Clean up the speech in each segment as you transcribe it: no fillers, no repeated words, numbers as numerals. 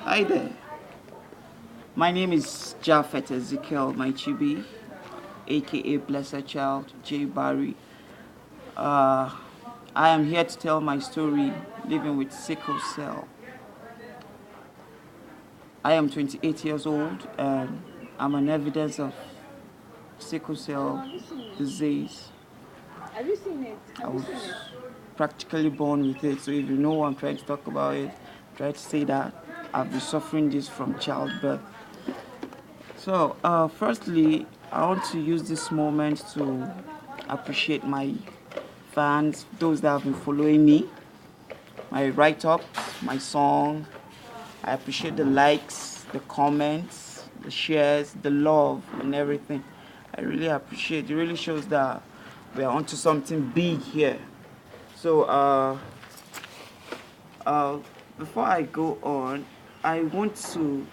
Hi there. My name is Japhet Ezekiel Maichibi, aka Blessed Child J. Barry. Uh, I am here to tell my story living with sickle cell. I am 28 years old and I'm an evidence of sickle cell disease. Have you seen it? I Have you was seen it? practically born with it, so if you know I'm trying to talk about it, try to say that I've been suffering this from childbirth. So, firstly, I want to use this moment to appreciate my fans, those that have been following me, my write-ups, my song. I appreciate the likes, the comments, the shares, the love, and everything. I really appreciate. It really shows that we are onto something big here. So, uh, before I go on, I want to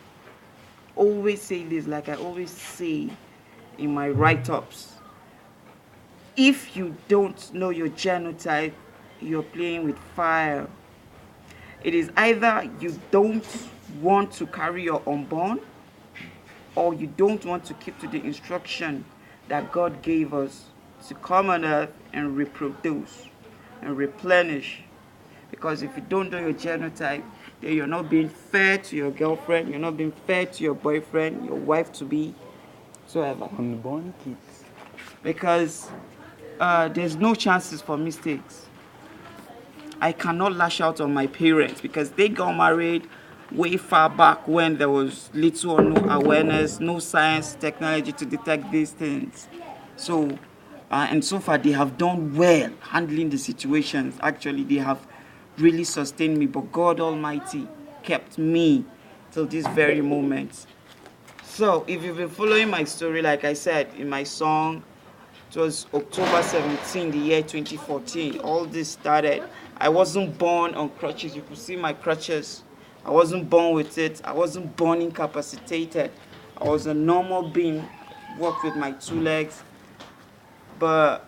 always say this, like I always say in my write-ups. If you don't know your genotype, you're playing with fire. It is either you don't want to carry your unborn, or you don't want to keep to the instruction that God gave us to come on earth and reproduce and replenish. Because if you don't know your genotype, then you're not being fair to your girlfriend, you're not being fair to your boyfriend, your wife to be, whatsoever. Unborn kids. Because there's no chances for mistakes. I cannot lash out on my parents because they got married way far back when there was little or no awareness, no science, technology to detect these things. So, and so far they have done well handling the situations. Actually, they have really sustained me, but God Almighty kept me till this very moment. So, if you've been following my story, like I said in my song, it was October 17, the year 2014. All this started. I wasn't born on crutches. You could see my crutches. I wasn't born with it. I wasn't born incapacitated. I was a normal being, walked with my two legs. But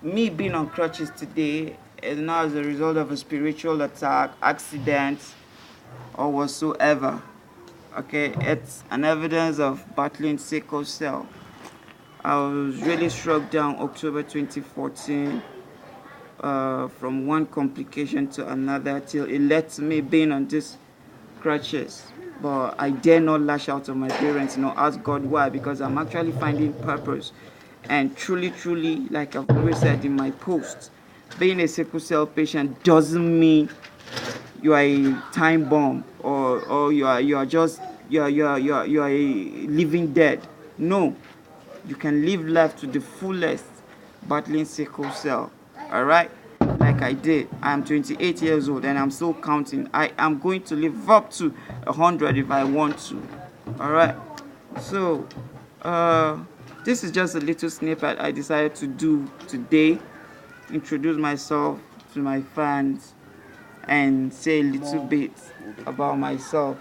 me being on crutches today is now as a result of a spiritual attack, accident, or whatsoever. Okay, it's an evidence of battling sickle cell. I was really struck down October 2014 from one complication to another till it led to me being on these crutches. But I dare not lash out on my parents, ask God why, because I'm actually finding purpose. And truly, truly, like I've always said in my posts, being a sickle cell patient doesn't mean you are a time bomb or you are just you are a living dead. No, you can live life to the fullest battling sickle cell. All right, like I did. I'm 28 years old and I'm still counting. I am going to live up to 100 if I want to. All right, so this is just a little snippet I decided to do today, introduce myself to my fans and say a little bit about myself.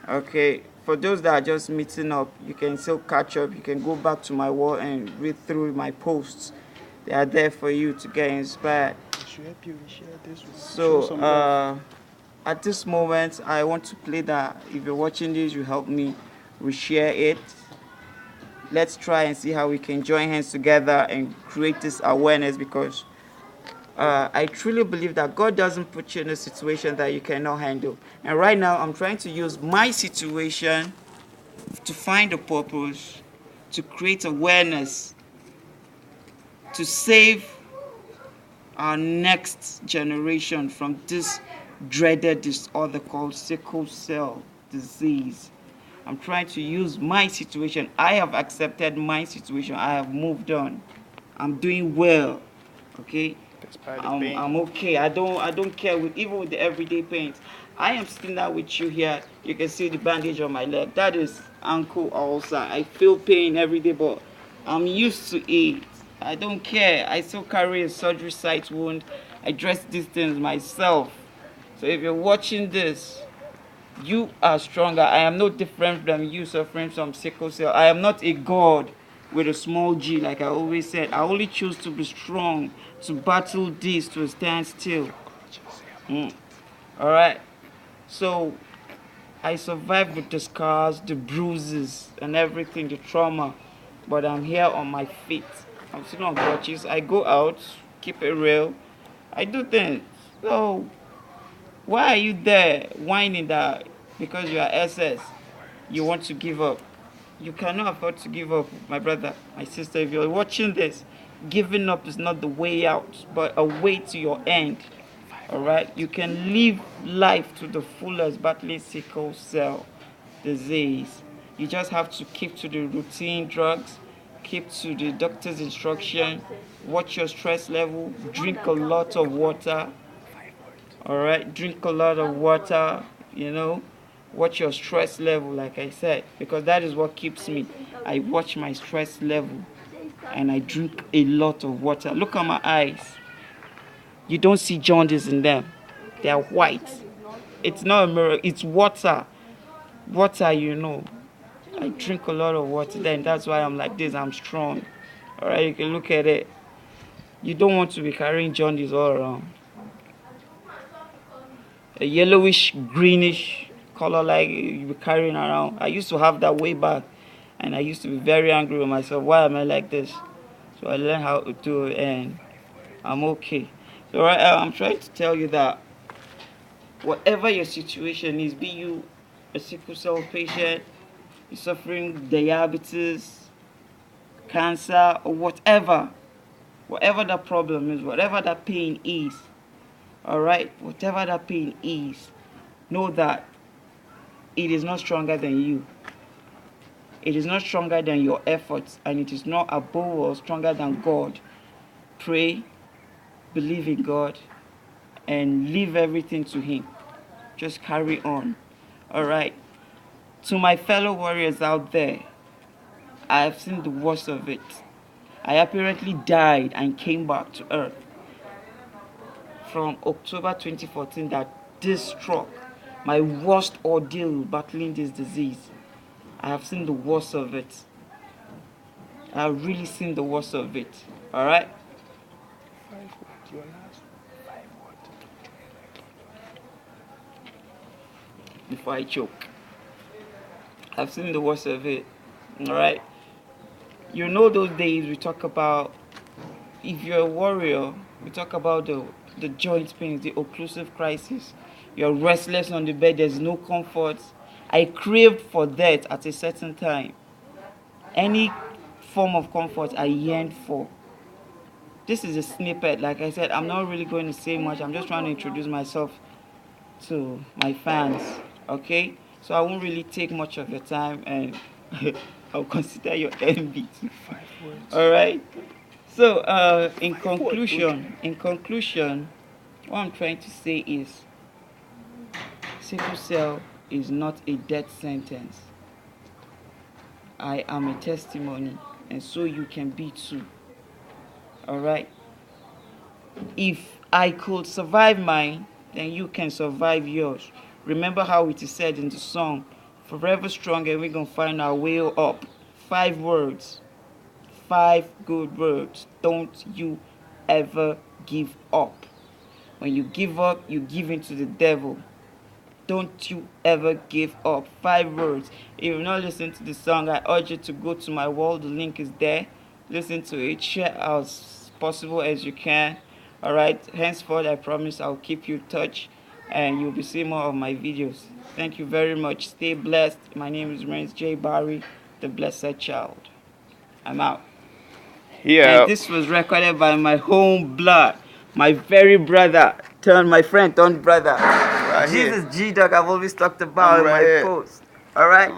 Okay, for those that are just meeting up, you can still catch up. You can go back to my wall and read through my posts. They are there for you to get inspired. So, at this moment, I want to play that. If you're watching this, you help me reshare it. Let's try and see how we can join hands together and create this awareness, because I truly believe that God doesn't put you in a situation that you cannot handle. And right now, I'm trying to use my situation to find a purpose, to create awareness, to save our next generation from this dreaded disorder called sickle cell disease. I'm trying to use my situation. I have accepted my situation. I have moved on. I'm doing well. Okay? I'm okay. I don't care even with the everyday pains. I am sitting down with you here. You can see the bandage on my leg. That is ankle ulcer. I feel pain every day, but I'm used to it. I don't care. I still carry a surgery site wound. I dress these things myself. So if you're watching this, you are stronger. I am no different from you suffering from sickle cell. I am not a god with a small g, like I always said. I only choose to be strong, to battle this, to stand still. All right. So I survived with the scars, the bruises, and everything, the trauma. But I'm here on my feet. I'm still on crutches. I go out, keep it real. I do things. So why are you there whining that because you are SS, you want to give up? You cannot afford to give up, my brother, my sister. If you're watching this, giving up is not the way out, but a way to your end. All right, you can live life to the fullest battling sickle cell disease. You just have to keep to the routine drugs, keep to the doctor's instruction, watch your stress level, drink a lot of water. All right, drink a lot of water, watch your stress level, like I said, because that is what keeps me. I watch my stress level and I drink a lot of water. Look at my eyes. You don't see jaundice in them. They are white. It's not a mirror, it's water. Water, I drink a lot of water, then that's why I'm like this. I'm strong. All right, you can look at it. You don't want to be carrying jaundice all around. A yellowish, greenish color like you be carrying around. I used to have that way back, and I used to be very angry with myself. Why am I like this? So I learned how to do it, and I'm okay. So right now, I'm trying to tell you that whatever your situation is, be you a sickle cell patient, you're suffering diabetes, cancer, or whatever that problem is, whatever that pain is, all right, whatever that pain is, know that it is not stronger than you. It is not stronger than your efforts, and it is not above or stronger than God. Pray, believe in God, and leave everything to Him. Just carry on. All right. To my fellow warriors out there, I have seen the worst of it. I apparently died and came back to earth from October 2014 that this struck my worst ordeal battling this disease. I have seen the worst of it. I have really seen the worst of it. All right? Before I choke. I've seen the worst of it. All right? You know those days we talk about, if you're a warrior, we talk about the joint pains, the occlusive crisis. You're restless on the bed, there's no comfort. I craved for that at a certain time. Any form of comfort I yearned for. This is a snippet. Like I said, I'm not really going to say much. I'm just trying to introduce myself to my fans. Okay? So I won't really take much of your time, and I'll consider your envy. All right? So, in conclusion, what I'm trying to say is sickle cell is not a death sentence. I am a testimony, and so you can be too. All right? If I could survive mine, then you can survive yours. Remember how it is said in the song, forever strong and we're going to find our way up. 5 words. 5 good words. Don't you ever give up. When you give up, you give in to the devil. Don't you ever give up. 5 words. If you've not listened to the song, I urge you to go to my wall. The link is there. Listen to it. Share as possible as you can. All right. Henceforth, I promise I'll keep you in touch, and you'll be seeing more of my videos. Thank you very much. Stay blessed. My name is Renz J. Barry, the Blessed Child. I'm out. Yeah. And this was recorded by my home blood, my very brother, my friend turned brother. Right Jesus G Dog, I've always talked about I'm in right my here. post. All right.